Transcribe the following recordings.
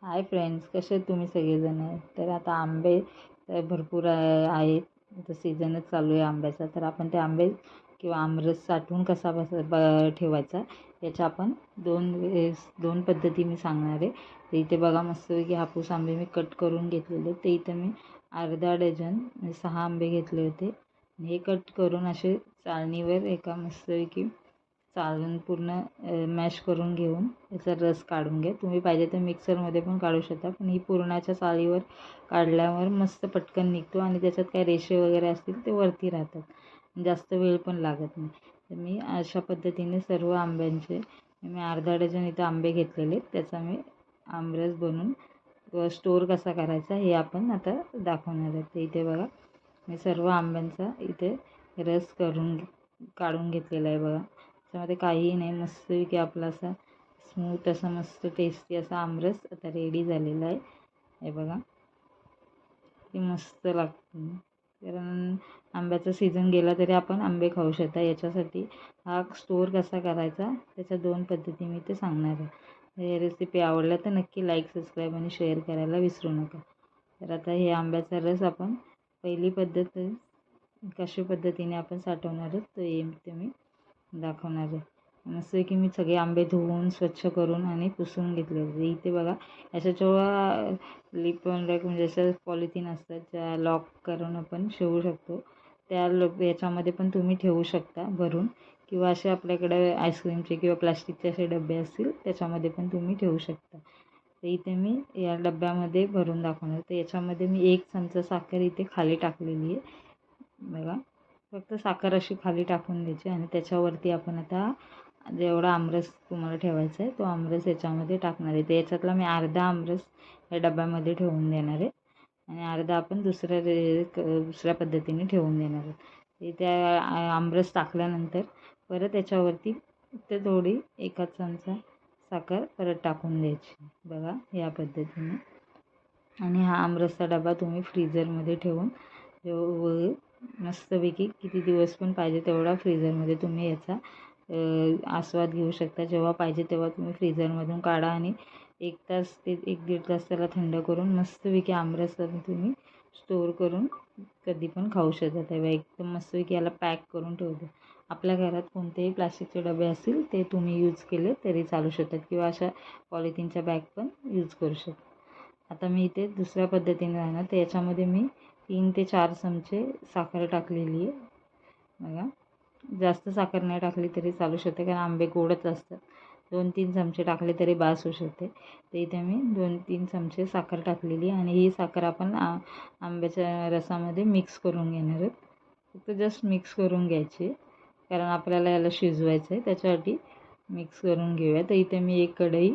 Hi friends, कसे आहेत तुम्ही सगळेजण? तर आता आंबे तर भरपूर आहेत. आता सीझनच चालू आहे आंब्याचा. तर आपण ते आंबे किंवा आमरस साठवून कसा ठेवायचा याच्या आपण दोन पद्धती मी सांगणार आहे. तर इथे बघा मस्तपैकी हापूस आंबे मी कट करून घेतलेले. ते इथे मी अर्धा डझन 6 आंबे घेतले होते. हे कट करून असे चाळणीवर एका मस्तपैकी चालून पूर्ण मॅश करून घेऊन याचा रस काढून घ्या. तुम्ही पाहिजे तर मिक्सरमध्ये पण काढू शकता, पण ही पुरणाच्या चाळीवर काढल्यावर मस्त पटकन निघतो आणि त्याच्यात काय रेषे वगैरे असतील ते वरती राहतात. जास्त वेळ पण लागत नाही. तर मी अशा पद्धतीने सर्व आंब्यांचे मी अर्धा डझन इथं आंबे घेतलेले, त्याचा मी आमरस बनवून स्टोअर कसा करायचा हे आपण आता दाखवणार आहे. तर इथे बघा मी सर्व आंब्यांचा इथे रस काढून घेतलेला आहे बघा. त्याच्यामध्ये काहीही नाही, मस्तपैकी आपला असा स्मूथ असा मस्त टेस्टी असा आमरस आता रेडी झालेला आहे. हे बघा ते मस्त लागतं. कारण आंब्याचा सीझन गेला तरी आपण आंबे खाऊ शकता. याच्यासाठी हा स्टोअर कसा करायचा त्याच्या 2 पद्धती मी ते सांगणार आहे. हे रेसिपी आवडल्या तर नक्की लाईक, सबस्क्राईब आणि शेअर करायला विसरू नका. तर आता हे आंब्याचा रस आपण पहिली पद्धत कशा पद्धतीने आपण साठवणार आहोत ते मी दाखवणार आहे. मस्त की मी सगळे आंबे धुवून स्वच्छ करून आणि पुसून घेतले होते. इथे बघा अशा जेव्हा लिप म्हणजे अशा पॉलिथिन असतात ज्या लॉक करून आपण ठेवू शकतो, त्या याच्यामध्ये पण तुम्ही ठेवू शकता भरून, किंवा असे आपल्याकडे आईस्क्रीमचे किंवा प्लास्टिकचे असे डबे असतील त्याच्यामध्ये पण तुम्ही ठेवू शकता. तर इथे मी या डब्यामध्ये भरून दाखवणार. तर याच्यामध्ये मी 1 चमचा साखर इथे खाली टाकलेली आहे बघा. फक्त साखर अशी खाली टाकून द्यायची आणि त्याच्यावरती आपण आता जेवढा आमरस तुम्हाला ठेवायचा आहे तो आमरस याच्यामध्ये टाकणार आहे. तर याच्यातला मी अर्धा आमरस या डब्यामध्ये ठेवून देणार आहे आणि अर्धा आपण दुसऱ्या पद्धतीने ठेवून देणार आहे. ते आमरस टाकल्यानंतर परत याच्यावरती ते थोडी 1 चमचा साखर परत टाकून द्यायची बघा या पद्धतीने. आणि हा आमरसचा डबा तुम्ही फ्रीझरमध्ये ठेवून मस्तपैकी किती दिवस पण पाहिजे तेवढा फ्रीझरमध्ये तुम्ही याचा आस्वाद घेऊ शकता. जेव्हा पाहिजे तेव्हा तुम्ही फ्रीझरमधून काढा आणि 1 तास ते 1-1.5 तास त्याला थंड करून मस्तपैकी आमरस तुम्ही स्टोअर करून कधी पण खाऊ शकता. तेव्हा एकदम मस्तपैकी याला पॅक करून ठेवतो. आपल्या घरात कोणतेही प्लास्टिकचे डबे असतील ते तुम्ही यूज केले तरी चालू शकतात, किंवा अशा पॉलिथिनच्या बॅग पण यूज करू शकता. आता मी इथे दुसऱ्या पद्धतीने राहणार. तर याच्यामध्ये मी 3 ते 4 चमचे साखर टाकलेली आहे बघा. जास्त साखर नाही टाकली तरी चालू शकते, कारण आंबे गोडच असतात. 2-3 चमचे टाकले तरी बास होऊ शकते. तर इथे मी 2-3 चमचे साखर टाकलेली आणि ही साखर आपण आंब्याच्या रसामध्ये मिक्स करून घेणार आहोत. फक्त जस्ट मिक्स करून घ्यायची, कारण आपल्याला याला शिजवायचं आहे, त्याच्यासाठी मिक्स करून घेऊया. तर इथे मी एक कढई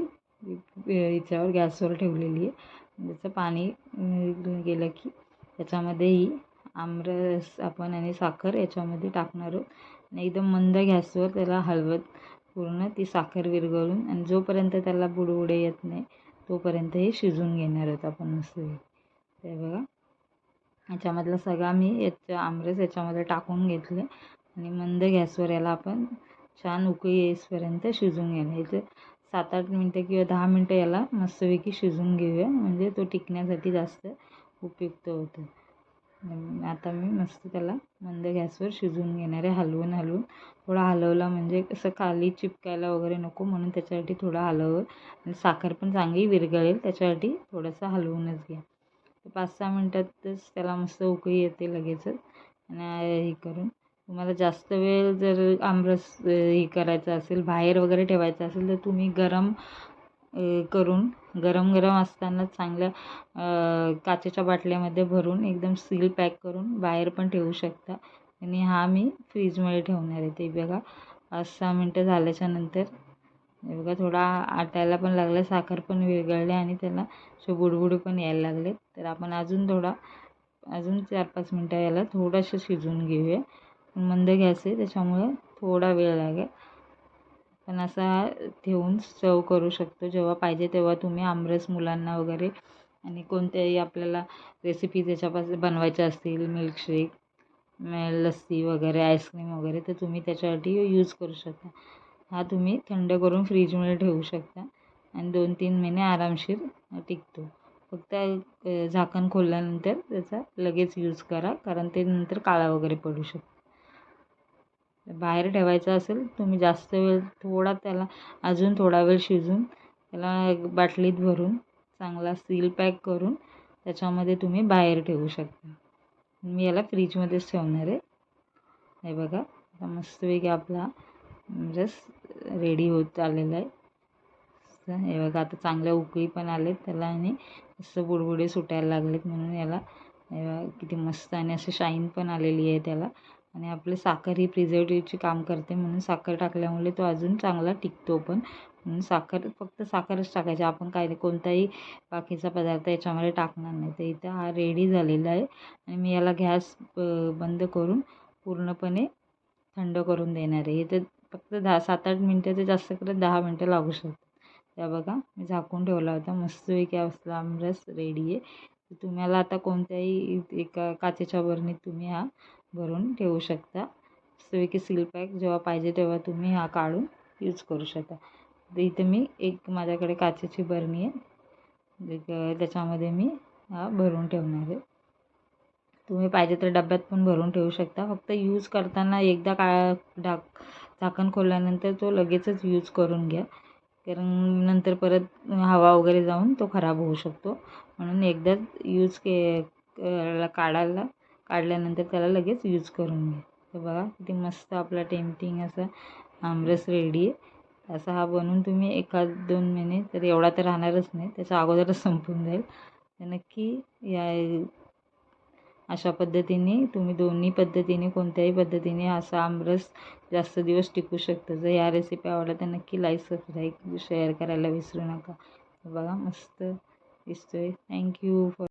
हिच्यावर गॅसवर ठेवलेली आहे. त्याचं पाणी गेलं की त्याच्यामध्ये ही आमरस आपण आणि साखर याच्यामध्ये टाकणार आहोत आणि एकदम मंद गॅसवर त्याला हलवत पूर्ण ती साखर विरघळून, आणि जोपर्यंत त्याला बुडबुडे येत नाही तोपर्यंत हे शिजवून घेणार आहोत आपण मस्त. ते बघा याच्यामधला सगळा मी आमरस याच्यामध्ये टाकून घेतले आणि मंद गॅसवर याला आपण छान उकळी येईपर्यंत शिजवून घेणार. इथे 7-8 मिनटं किंवा 10 मिनटं याला मस्तपैकी शिजवून घेऊया, म्हणजे तो टिकण्यासाठी जास्त उपयुक्त होतो. आता मी मस्त त्याला मंद गॅसवर शिजवून घेणार आहे, हलवून थोडा हलवला म्हणजे कसं खाली चिपकायला वगैरे नको, म्हणून त्याच्यासाठी थोडा हलवून, आणि साखर पण चांगली विरघळेल त्याच्यासाठी थोडंसं हलवूनच घ्या. 5-6 मिनटातच त्याला मस्त उकळी येते लगेचच. आणि हे करून तुम्हाला जास्त वेळ जर आमरस हे करायचं असेल, बाहेर वगैरे ठेवायचं असेल, तर तुम्ही करून गरम असताना चांगल्या काचेच्या बाटल्यामध्ये भरून एकदम सील पॅक करून बाहेर पण ठेवू शकता. आणि हा मी फ्रीजमध्ये ठेवणार आहे. ते बघा 5-6 मिनटं झाल्याच्या नंतर हे बघा थोडा आटायला पण लागलं, साखर पण विरघळली आणि त्याला असे बुडबुडे पण यायला लागले. तर आपण अजून 4-5 मिनटं याला थोडंसं शिजवून घेऊया. मंद गॅस आहे त्याच्यामुळे थोडा वेळ लागेल, पण असा ठेवून सर्व करू शकतो. जेव्हा पाहिजे तेव्हा तुम्ही आमरस मुलांना वगैरे आणि कोणत्याही आपल्याला रेसिपी त्याच्यापासून बनवायच्या असतील, मिल्कशेक, लस्सी वगैरे, आईस्क्रीम वगैरे, तर तुम्ही त्याच्यासाठी यूज करू शकता. हा तुम्ही थंड करून फ्रीजमध्ये ठेवू शकता. आणि 2-3 महिने आरामशीर टिकतो. फक्त झाकण खोलल्यानंतर त्याचा लगेच यूज करा, कारण ते नंतर काळा वगैरे पडू शकतो. बाहेर ठेवायचं असेल तुम्ही जास्त वेळ थोडा त्याला अजून थोडा वेळ शिजून त्याला बाटलीत भरून चांगला सील पॅक करून त्याच्यामध्ये तुम्ही बाहेर ठेवू शकता. मी याला फ्रीजमध्येच ठेवणार आहे. हे बघा आता मस्तपैकी आपला रस रेडी होत आलेला आहे. हे बघा आता चांगल्या उकळी पण आलेत त्याला आणि मस्त बुडबुडे सुटायला लागलेत, म्हणून याला किती मस्त आणि अशी शाईन पण आलेली आहे त्याला. आणि आपली साखर ही प्रिझर्वेटिव्हची काम करते, म्हणून साखर टाकल्यामुळे तो अजून चांगला टिकतो पण. म्हणून फक्त साखरच टाकायची, आपण काही कोणताही बाकीचा पदार्थ याच्यामध्ये टाकणार नाही. तर इथं हा रेडी झालेला आहे आणि मी याला गॅस बंद करून पूर्णपणे थंड करून देणार आहे. इथं फक्त 7-8 मिनटं ते जास्त करत 10 मिनटं लागू शकतात. त्या बघा मी झाकून ठेवला होता. मस्तपैकी असला आमरस रेडी आहे. तुम्हाला आता कोणत्याही एका काचेच्या बरणीत तुम्ही हा भरून ठेवू शकता. मस्तपैकी सील पॅक जेव्हा पाहिजे तेव्हा तुम्ही हा काढून यूज करू शकता. तर इथे मी एक माझ्याकडे काचेची बरणी आहे, त्याच्यामध्ये मी हा भरून ठेवणार आहे. तुम्ही पाहिजे तर डब्यात पण भरून ठेवू शकता. फक्त यूज करताना एकदा झाकण खोलल्यानंतर तो लगेचच यूज करून घ्या, कारण नंतर परत हवा वगैरे जाऊन तो खराब होऊ शकतो. म्हणून एकदाच यूज काढल्यानंतर त्याला लगेच यूज करून घ्या. तर बघा किती मस्त आपला टेम्पटिंग असा आमरस रेडी आहे. असा हा बनवून तुम्ही 1-2 महिने तर एवढा तर राहणारच नाही, त्याच्या अगोदरच संपून जाईल. तर नक्की या अशा पद्धतीने तुम्ही दोन्ही पद्धतीने कोणत्याही पद्धतीने असा आमरस जास्त दिवस टिकू शकतो. जर या रेसिपी आवडल्या तर नक्की लाईक, सबस्क्राईब, शेअर करायला विसरू नका. बघा मस्त दिसतोय. Thank you for